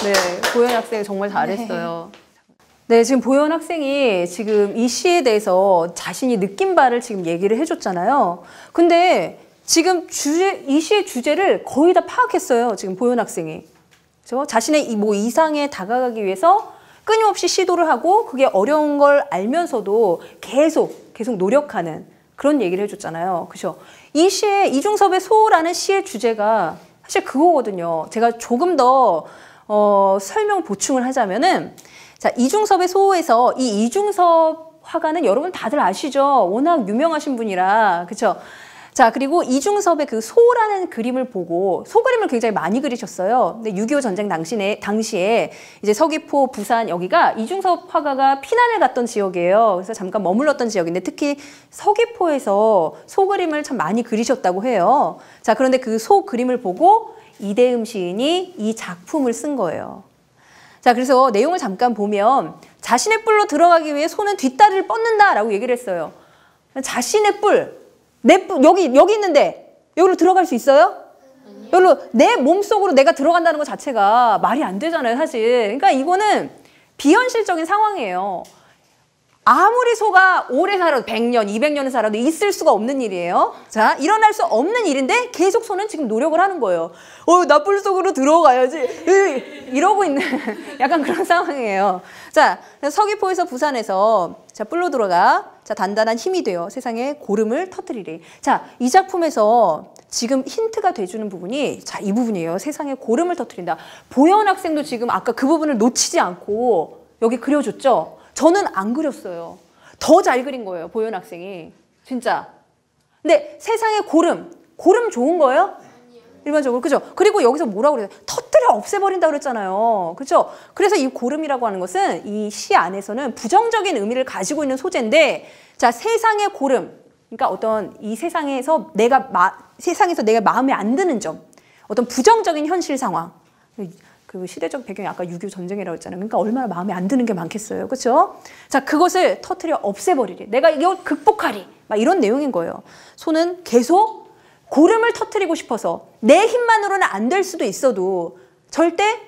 [SPEAKER 1] 네, 보현 학생 정말 잘했어요. 네, 지금 보현 학생이 지금 이 시에 대해서 자신이 느낀 바를 지금 얘기를 해줬잖아요. 근데 지금 이 시의 주제를 거의 다 파악했어요. 지금 보현 학생이. 그렇죠? 자신의 이상에 다가가기 위해서 끊임없이 시도를 하고 그게 어려운 걸 알면서도 계속 노력하는 그런 얘기를 해줬잖아요. 그죠? 이 시의 이중섭의 소라는 시의 주제가 사실 그거거든요. 제가 조금 더 설명 보충을 하자면은 자, 이중섭의 소에서 이 이중섭 화가는 여러분 다들 아시죠? 워낙 유명하신 분이라. 그렇죠? 자, 그리고 이중섭의 그 소라는 그림을 보고 소그림을 굉장히 많이 그리셨어요. 근데 6.25 전쟁 당시에 이제 서귀포, 부산 여기가 이중섭 화가가 피난을 갔던 지역이에요. 그래서 잠깐 머물렀던 지역인데 특히 서귀포에서 소그림을 참 많이 그리셨다고 해요. 자, 그런데 그 소 그림을 보고 이대흠 시인이 이 작품을 쓴 거예요. 자, 그래서 내용을 잠깐 보면 자신의 뿔로 들어가기 위해 소는 뒷다리를 뻗는다라고 얘기를 했어요. 자신의 뿔, 내 뿔, 여기 있는데 여기로 들어갈 수 있어요? 여기로 내 몸속으로 내가 들어간다는 것 자체가 말이 안 되잖아요, 사실. 그러니까 이거는 비현실적인 상황이에요. 아무리 소가 오래 살아도 100년, 200년을 살아도 있을 수가 없는 일이에요. 자, 일어날 수 없는 일인데 계속 소는 지금 노력을 하는 거예요. 나 뿔 속으로 들어가야지. 이러고 있는 약간 그런 상황이에요. 자, 서귀포에서 부산에서 자, 뿔로 들어가. 자, 단단한 힘이 되어 세상에 고름을 터뜨리리. 자, 이 작품에서 지금 힌트가 돼주는 부분이 자, 이 부분이에요. 세상에 고름을 터뜨린다. 보현 학생도 지금 아까 그 부분을 놓치지 않고 여기 그려줬죠? 저는 안 그렸어요. 더 잘 그린 거예요, 보현 학생이. 진짜. 근데 세상에 고름 좋은 거예요? 일반적으로. 그죠? 그리고 여기서 뭐라고 그래요? 터뜨려 없애버린다고 그랬잖아요. 그죠? 그래서 이 고름이라고 하는 것은 이 시 안에서는 부정적인 의미를 가지고 있는 소재인데, 자, 세상의 고름. 그러니까 어떤 이 세상에서 내가 마음에 안 드는 점. 어떤 부정적인 현실 상황. 그 시대적 배경이 아까 6.25 전쟁이라고 했잖아요. 그러니까 얼마나 마음에 안 드는 게 많겠어요. 그렇죠? 자, 그것을 터뜨려 없애버리리. 내가 이걸 극복하리. 막 이런 내용인 거예요. 소는 계속 고름을 터뜨리고 싶어서 내 힘만으로는 안 될 수도 있어도 절대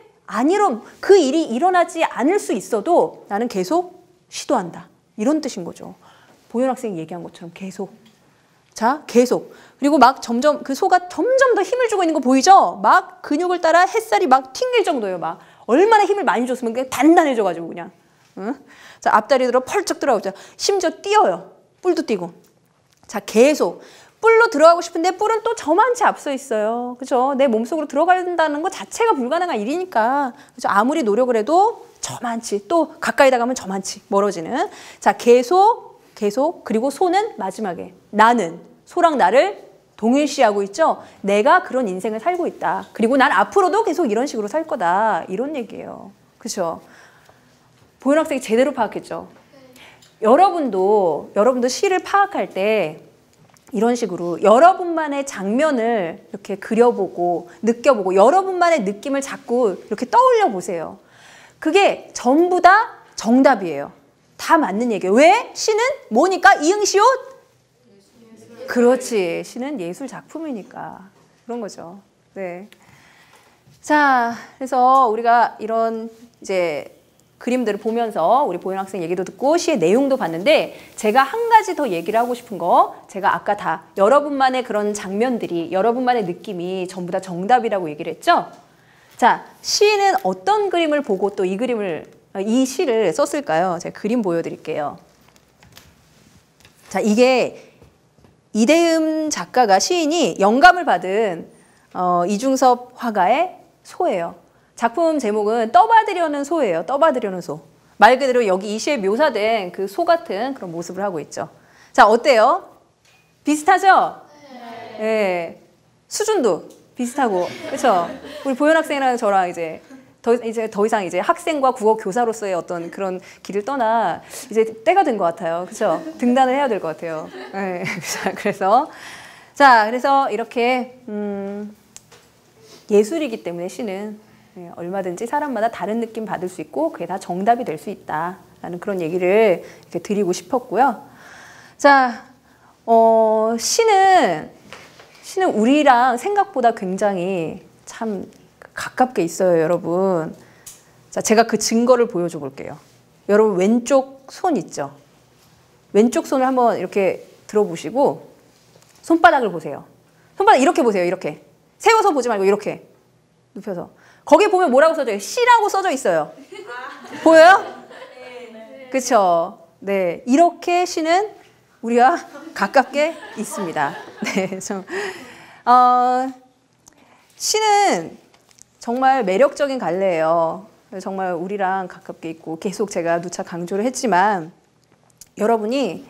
[SPEAKER 1] 그 일이 일어나지 않을 수 있어도 나는 계속 시도한다. 이런 뜻인 거죠. 보현 학생이 얘기한 것처럼 계속. 자, 계속. 그리고 막 점점 그 소가 점점 더 힘을 주고 있는 거 보이죠? 막 근육을 따라 햇살이 막 튕길 정도예요. 막 얼마나 힘을 많이 줬으면 그냥 단단해져가지고 그냥. 응? 자, 앞다리 들어 펄쩍 들어가죠. 심지어 뛰어요. 뿔도 뛰고. 자, 계속. 뿔로 들어가고 싶은데 뿔은 또 저만치 앞서 있어요. 그죠? 내 몸속으로 들어간다는 것 자체가 불가능한 일이니까. 그죠? 아무리 노력을 해도 저만치, 또 가까이다 가면 저만치 멀어지는. 자, 계속, 그리고 소는 마지막에 나는, 소랑 나를 동일시하고 있죠. 내가 그런 인생을 살고 있다. 그리고 난 앞으로도 계속 이런 식으로 살 거다. 이런 얘기예요. 그렇죠? 보현 학생이 제대로 파악했죠. 여러분도 시를 파악할 때 이런 식으로 여러분만의 장면을 이렇게 그려보고 느껴보고 여러분만의 느낌을 자꾸 이렇게 떠올려 보세요. 그게 전부 다 정답이에요. 다 맞는 얘기예요. 왜? 시는 뭐니까? 이응시옷? 그렇지. 시는 예술 작품이니까. 그런 거죠. 네. 자, 그래서 우리가 이런 이제 그림들을 보면서 우리 보현 학생 얘기도 듣고 시의 내용도 봤는데 제가 한 가지 더 얘기를 하고 싶은 거, 제가 아까 다 여러분만의 그런 장면들이, 여러분만의 느낌이 전부 다 정답이라고 얘기를 했죠? 자, 시인은 어떤 그림을 보고 또 이 시를 썼을까요? 제가 그림 보여드릴게요. 자, 이게 이대흠 작가가, 시인이 영감을 받은 이중섭 화가의 소예요. 작품 제목은 떠받으려는 소예요. 떠받으려는 소. 말 그대로 여기 이 시에 묘사된 그 소 같은 그런 모습을 하고 있죠. 자, 어때요? 비슷하죠? 네. 수준도 비슷하고, 그렇죠? 우리 보현 학생이랑 저랑 이제 더 이상 이제 학생과 국어 교사로서의 어떤 그런 길을 떠나 이제 때가 된 것 같아요. 그렇죠? 등단을 해야 될 것 같아요. 네. 그래서 이렇게 예술이기 때문에 시는 얼마든지 사람마다 다른 느낌 받을 수 있고 그게 다 정답이 될 수 있다라는 그런 얘기를 이렇게 드리고 싶었고요. 자, 시는 우리랑 생각보다 굉장히 참 가깝게 있어요, 여러분. 자, 제가 그 증거를 보여줘 볼게요. 여러분 왼쪽 손 있죠? 왼쪽 손을 한번 이렇게 들어보시고 손바닥을 보세요. 손바닥 이렇게 보세요, 이렇게. 세워서 보지 말고 이렇게 눕혀서. 거기 보면 뭐라고 써져 있어요? 시라고 써져 있어요. 보여요? 그렇죠? 네, 이렇게 시는 우리와 가깝게 있습니다. 네, 시는 정말 매력적인 갈래예요. 정말 우리랑 가깝게 있고 계속 제가 누차 강조를 했지만 여러분이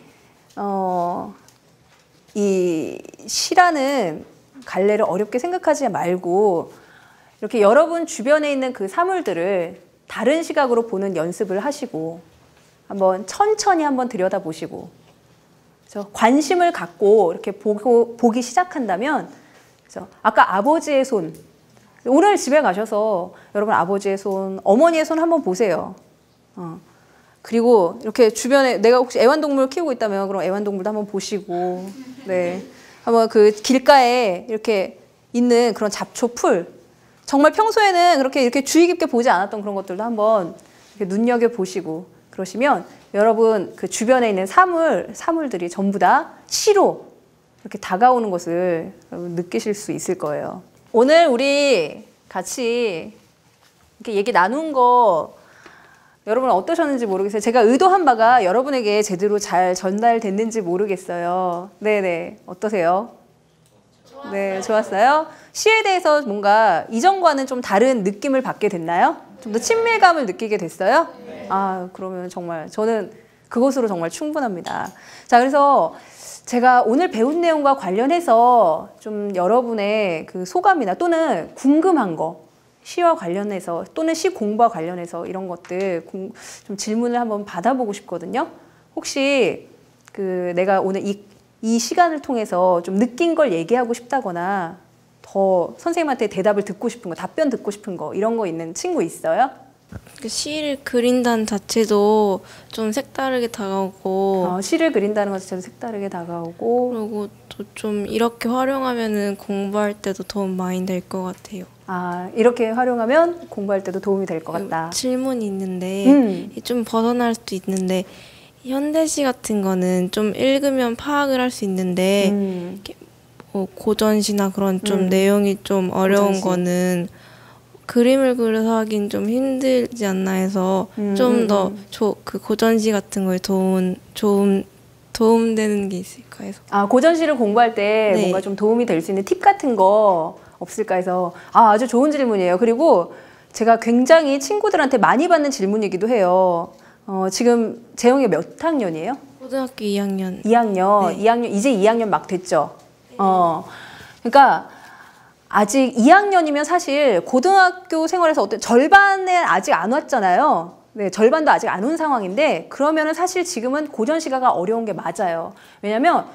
[SPEAKER 1] 이 시라는 갈래를 어렵게 생각하지 말고 이렇게 여러분 주변에 있는 그 사물들을 다른 시각으로 보는 연습을 하시고 한번 천천히 한번 들여다보시고 관심을 갖고 이렇게 보기 시작한다면, 그래서 아까 아버지의 손, 오늘 집에 가셔서 여러분 아버지의 손, 어머니의 손 한번 보세요. 그리고 이렇게 주변에 내가 혹시 애완동물 키우고 있다면 그럼 애완동물도 한번 보시고, 네, 한번 그 길가에 이렇게 있는 그런 잡초, 풀, 정말 평소에는 이렇게 주의 깊게 보지 않았던 그런 것들도 한번 이렇게 눈여겨 보시고 그러시면 여러분 그 주변에 있는 사물들이 전부 다 시로 이렇게 다가오는 것을 여러분 느끼실 수 있을 거예요. 오늘 우리 같이 이렇게 얘기 나눈 거 여러분 어떠셨는지 모르겠어요. 제가 의도한 바가 여러분에게 제대로 잘 전달됐는지 모르겠어요. 네네, 어떠세요? 좋았어요. 네, 좋았어요? 시에 대해서 뭔가 이전과는 좀 다른 느낌을 받게 됐나요? 좀 더 친밀감을 느끼게 됐어요? 네. 아, 그러면 정말 저는 그것으로 정말 충분합니다. 자, 그래서 제가 오늘 배운 내용과 관련해서 좀 여러분의 그 소감이나 또는 궁금한 거, 시와 관련해서 또는 시 공부와 관련해서 이런 것들 좀 질문을 한번 받아보고 싶거든요. 혹시 그 내가 오늘 이 시간을 통해서 좀 느낀 걸 얘기하고 싶다거나 더 선생님한테 대답을 듣고 싶은 거, 답변 듣고 싶은 거 이런 거 있는 친구 있어요?
[SPEAKER 2] 그 시를 그린다는 자체도 좀 색다르게 다가오고
[SPEAKER 1] 시를 그린다는 것 자체도 색다르게 다가오고
[SPEAKER 2] 그리고 또 좀 이렇게 활용하면은 공부할 때도 도움 많이 될 것 같아요.
[SPEAKER 1] 아, 이렇게 활용하면 공부할 때도 도움이 될 것 같다.
[SPEAKER 2] 질문이 있는데 좀 벗어날 수도 있는데 현대시 같은 거는 좀 읽으면 파악을 할 수 있는데 고전시나 그런 좀 내용이 좀 어려운 고전시. 거는 그림을 그려서 하긴 좀 힘들지 않나 해서 좀 더 그 고전시 같은 거에 도움되는 게 있을까 해서. 아,
[SPEAKER 1] 고전시를 공부할 때 뭔가 좀 도움이 될 수 있는 팁 같은 거 없을까 해서. 아주 좋은 질문이에요. 그리고 제가 굉장히 친구들한테 많이 받는 질문이기도 해요. 지금 재영이 몇 학년이에요?
[SPEAKER 2] 고등학교 2학년.
[SPEAKER 1] 2학년,
[SPEAKER 2] 네.
[SPEAKER 1] 2학년, 이제 2학년 막 됐죠? 그러니까 아직 2학년이면 사실 고등학교 생활에서 어떤 절반에 아직 안 왔잖아요. 네, 절반도 아직 안 온 상황인데 그러면은 사실 지금은 고전 시가가 어려운 게 맞아요. 왜냐면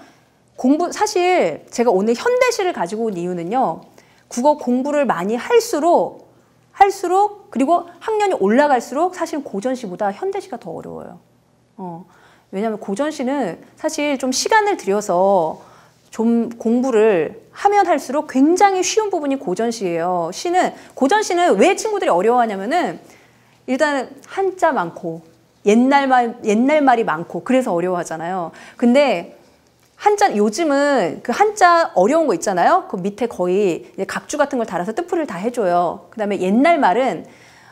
[SPEAKER 1] 사실 제가 오늘 현대시를 가지고 온 이유는요. 국어 공부를 많이 할수록 그리고 학년이 올라갈수록 사실 고전시보다 현대시가 더 어려워요. 왜냐하면 고전시는 사실 좀 시간을 들여서 좀 공부를 하면 할수록 굉장히 쉬운 부분이 고전시예요. 고전시는 왜 친구들이 어려워하냐면은 일단 한자 많고 옛날 말이 많고 그래서 어려워하잖아요. 근데 요즘은 그 한자 어려운 거 있잖아요. 그 밑에 거의 각주 같은 걸 달아서 뜻풀이를 다 해줘요. 그 다음에 옛날 말은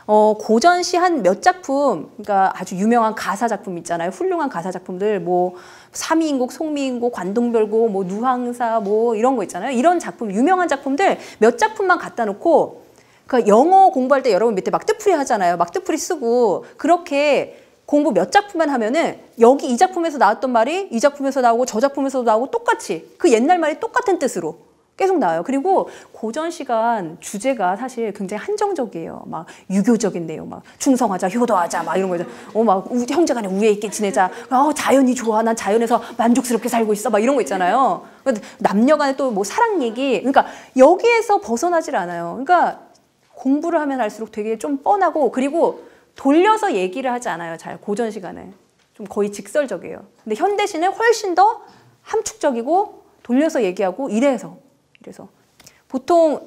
[SPEAKER 1] 고전시 한 몇 작품, 그러니까 아주 유명한 가사 작품 있잖아요. 훌륭한 가사 작품들, 뭐 삼위인곡, 송미인곡, 관동별곡, 뭐 누항사, 뭐 이런 거 있잖아요. 이런 작품, 유명한 작품들 몇 작품만 갖다 놓고, 그러니까 영어 공부할 때 여러분 밑에 막 뜻풀이 하잖아요. 막 뜻풀이 쓰고 그렇게 공부 몇 작품만 하면은 여기 이 작품에서 나왔던 말이 이 작품에서 나오고 저 작품에서도 나오고 똑같이 그 옛날 말이 똑같은 뜻으로 계속 나와요. 그리고 고전 시간 주제가 사실 굉장히 한정적이에요. 막 유교적인 내용, 막 충성하자, 효도하자, 막 이런 거, 막 형제간에 우애 있게 지내자, 자연이 좋아, 난 자연에서 만족스럽게 살고 있어, 막 이런 거 있잖아요. 남녀간에 또 뭐 사랑 얘기, 그러니까 여기에서 벗어나질 않아요. 그러니까 공부를 하면 할수록 되게 좀 뻔하고 그리고 돌려서 얘기를 하지 않아요. 잘 고전 시간에 좀 거의 직설적이에요. 근데 현대시는 훨씬 더 함축적이고 돌려서 얘기하고 이래서 보통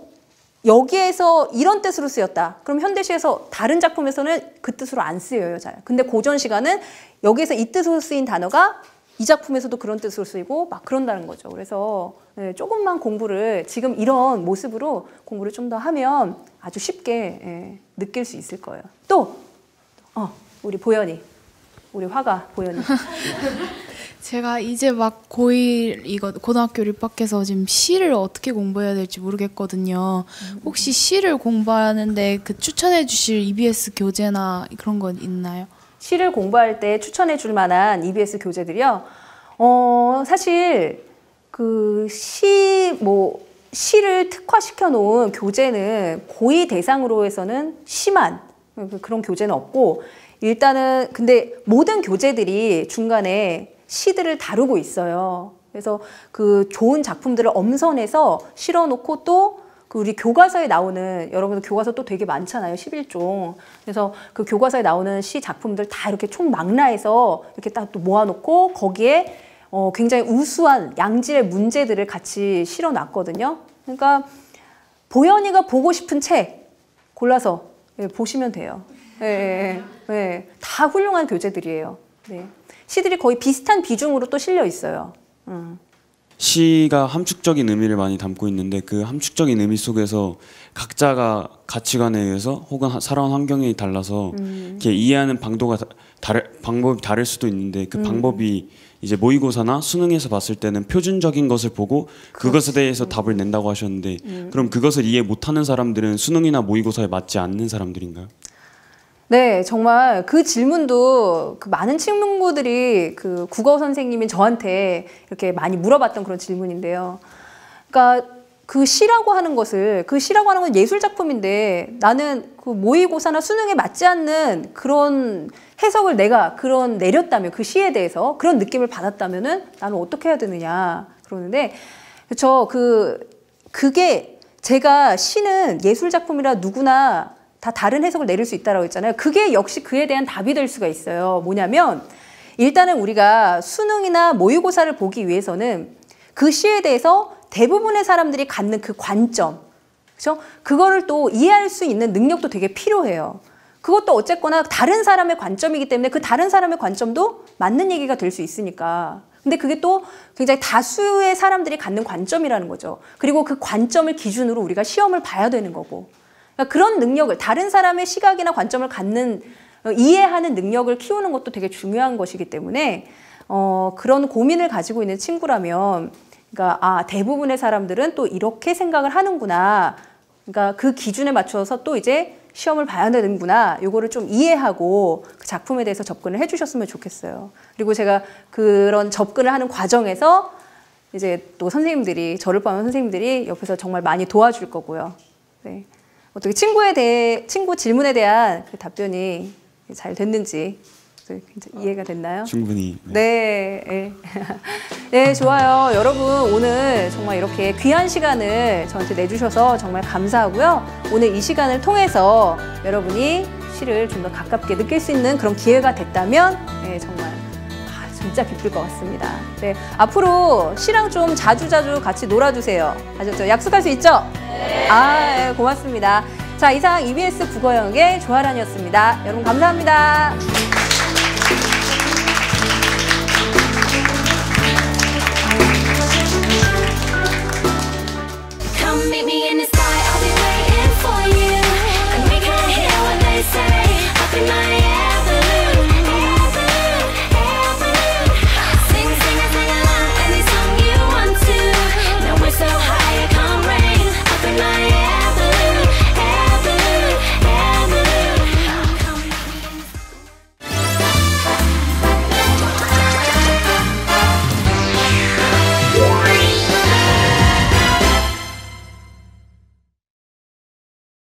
[SPEAKER 1] 여기에서 이런 뜻으로 쓰였다. 그럼 현대시에서 다른 작품에서는 그 뜻으로 안 쓰여요. 잘. 근데 고전 시간은 여기에서 이 뜻으로 쓰인 단어가 이 작품에서도 그런 뜻으로 쓰이고 막 그런다는 거죠. 그래서 조금만 공부를 지금 이런 모습으로 공부를 좀 더 하면 아주 쉽게 느낄 수 있을 거예요. 또 우리 보연이, 우리 화가 보연이.
[SPEAKER 3] 제가 이제 막 고1 고등학교를 입학해서 지금 시를 어떻게 공부해야 될지 모르겠거든요. 혹시 시를 공부하는데 그 추천해 주실 EBS 교재나 그런 건 있나요?
[SPEAKER 1] 시를 공부할 때 추천해 줄 만한 EBS 교재들이요. 사실 시를 특화시켜 놓은 교재는 고2 대상으로 해서는 시만 그런 교재는 없고 일단은 근데 모든 교재들이 중간에 시들을 다루고 있어요. 그래서 그 좋은 작품들을 엄선해서 실어놓고 또 그 우리 교과서에 나오는 여러분들 교과서 또 되게 많잖아요. 11종. 그래서 그 교과서에 나오는 시 작품들 다 이렇게 총망라해서 이렇게 딱 또 모아놓고 거기에 굉장히 우수한 양질의 문제들을 같이 실어놨거든요. 그러니까 보연이가 보고 싶은 책 골라서 보시면 돼요. 다 훌륭한 교재들이에요. 네. 시들이 거의 비슷한 비중으로 또 실려 있어요.
[SPEAKER 5] 시가 함축적인 의미를 많이 담고 있는데 그 함축적인 의미 속에서 각자가 가치관에 의해서 혹은 살아온 환경이 달라서 이렇게 이해하는 방법이 다를 수도 있는데 그 방법이 이제 모의고사나 수능에서 봤을 때는 표준적인 것을 보고 그것에 대해서 답을 낸다고 하셨는데 그럼 그것을 이해 못하는 사람들은 수능이나 모의고사에 맞지 않는 사람들인가요?
[SPEAKER 1] 네, 정말 그 질문도 그 많은 친구들이 그 국어 선생님인 저한테 이렇게 많이 물어봤던 그런 질문인데요. 그러니까 그 시라고 하는 건 예술 작품인데 나는 그 모의고사나 수능에 맞지 않는 그런 해석을 내가 내렸다면 그 시에 대해서 그런 느낌을 받았다면은 나는 어떻게 해야 되느냐 그러는데 그렇죠. 그게 제가 시는 예술 작품이라 누구나 다 다른 해석을 내릴 수 있다라고 했잖아요. 그게 역시 그에 대한 답이 될 수가 있어요. 뭐냐면 일단은 우리가 수능이나 모의고사를 보기 위해서는 그 시에 대해서 대부분의 사람들이 갖는 그 관점, 그렇죠? 그거를 또 이해할 수 있는 능력도 되게 필요해요. 그것도 어쨌거나 다른 사람의 관점이기 때문에 그 다른 사람의 관점도 맞는 얘기가 될 수 있으니까. 근데 그게 또 굉장히 다수의 사람들이 갖는 관점이라는 거죠. 그리고 그 관점을 기준으로 우리가 시험을 봐야 되는 거고. 그러니까 그런 능력을 다른 사람의 시각이나 관점을 이해하는 능력을 키우는 것도 되게 중요한 것이기 때문에 그런 고민을 가지고 있는 친구라면 그러니까 대부분의 사람들은 또 이렇게 생각을 하는구나. 그러니까 그 기준에 맞춰서 또 이제 시험을 봐야 되는구나. 요거를 좀 이해하고 그 작품에 대해서 접근을 해주셨으면 좋겠어요. 그리고 제가 그런 접근을 하는 과정에서 이제 또 선생님들이, 저를 포함한 선생님들이 옆에서 정말 많이 도와줄 거고요. 네. 어떻게 친구 질문에 대한 그 답변이 잘 됐는지 이해가 됐나요?
[SPEAKER 5] 충분히.
[SPEAKER 1] 네. 네. 네, 좋아요. 여러분, 오늘 정말 이렇게 귀한 시간을 저한테 내주셔서 정말 감사하고요. 오늘 이 시간을 통해서 여러분이 시를 좀 더 가깝게 느낄 수 있는 그런 기회가 됐다면, 네, 정말 진짜 기쁠 것 같습니다. 네, 앞으로 시랑 좀 자주자주 같이 놀아주세요. 아셨죠? 약속할 수 있죠? 네. 네, 고맙습니다. 자, 이상 EBS 국어 영역의 조아란이었습니다. 여러분 감사합니다.